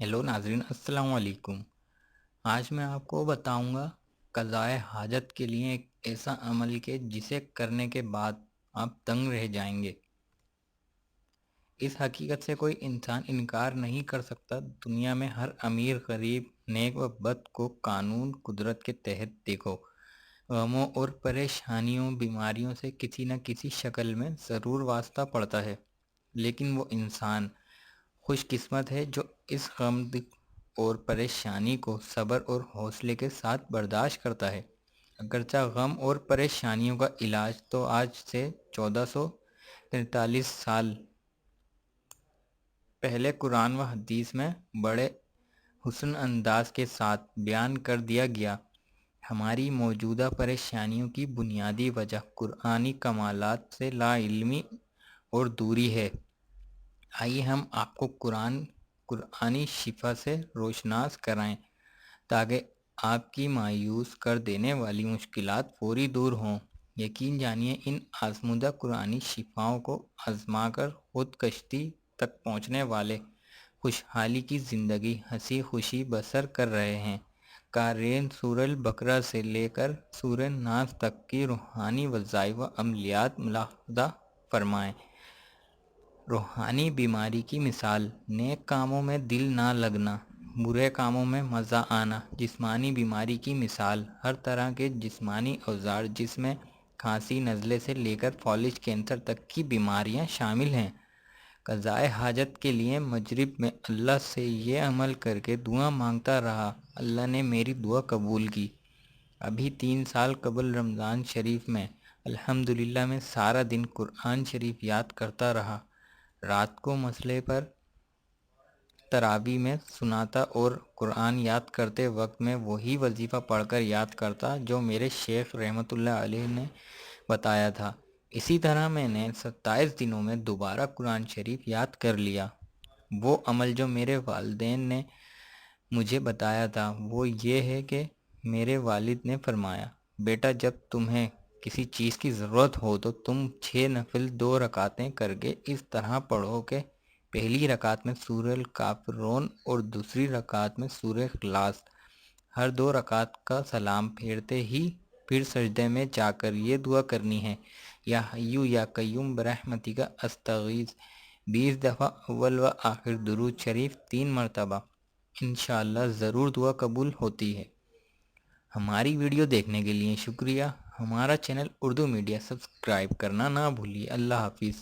Hello नाज़रीन, अस्सलाम वालेकुम। आज मैं आपको बताऊंगा क़ज़ाए हाजत के लिए एक ऐसा अमल के जिसे करने के बाद आप दंग रह जाएंगे। इस हकीकत से कोई इंसान इनकार नहीं कर सकता। दुनिया में हर अमीर, गरीब, नेक व बद को कानून कुदरत के तहत देखो, गमों और परेशानियों, बीमारियों से किसी न किसी शक्ल में ज़रूर वास्ता पड़ता है। लेकिन वो इंसान खुशकिस्मत है जो इस गम और परेशानी को सब्र और हौसले के साथ बर्दाश्त करता है। अगरचा गम और परेशानियों का इलाज तो आज से 1443 साल पहले कुरान व हदीस में बड़े हुस्न अंदाज के साथ बयान कर दिया गया। हमारी मौजूदा परेशानियों की बुनियादी वजह कुरानी कमालात से लाइल्मी और दूरी है। आइए हम आपको कुरानी शिफा से रोशनास कराएं ताकि आपकी मायूस कर देने वाली मुश्किलात फौरी दूर हों। यकीन जानिए, इन आज़मूदा कुरानी शिफाओं को आजमा कर खुद कश्ती तक पहुँचने वाले खुशहाली की ज़िंदगी हंसी खुशी बसर कर रहे हैं। कारेन सूरह बकरा से लेकर सूरह नास तक की रूहानी वज़ाइफ व अमलियात मुलाहज़ा फरमाएं। रूहानी बीमारी की मिसाल: नेक कामों में दिल ना लगना, बुरे कामों में मज़ा आना। जिस्मानी बीमारी की मिसाल: हर तरह के जिस्मानी औजार जिसमें खांसी, नज़ले से लेकर फॉलिज कैंसर तक की बीमारियां शामिल हैं। क़ज़ाए हाजत के लिए मगरिब में अल्लाह से ये अमल करके दुआ मांगता रहा, अल्लाह ने मेरी दुआ कबूल की। अभी 3 साल कबल रमज़ान शरीफ में अल्हम्दुलिल्लाह में सारा दिन कुरान शरीफ याद करता रहा। रात को मसले पर तरावी में सुनाता और कुरान याद करते वक्त में वही वजीफ़ा पढ़कर याद करता जो मेरे शेख रहमतुल्लाह अलैह ने बताया था। इसी तरह मैंने 27 दिनों में दोबारा कुरान शरीफ याद कर लिया। वो अमल जो मेरे वालिदैन ने मुझे बताया था वो ये है कि मेरे वालिद ने फरमाया, बेटा जब तुम्हें किसी चीज़ की ज़रूरत हो तो तुम 6 नफिल 2 रकातें करके इस तरह पढ़ो कि पहली रकात में सूरह काफिरून और दूसरी रकात में सूरह इखलास। हर 2 रकात का सलाम फेरते ही फिर सजदे में जाकर ये दुआ करनी है, या हय्यू या कय्यूम बरहमतिका अस्तगीज़। 20 दफ़ा अव्वल व आखिर दुरूद शरीफ 3 मरतबा। इंशाअल्लाह ज़रूर दुआ कबूल होती है। हमारी वीडियो देखने के लिए शुक्रिया। हमारा चैनल उर्दू मीडिया सब्सक्राइब करना ना भूलिए। अल्लाह हाफिज़।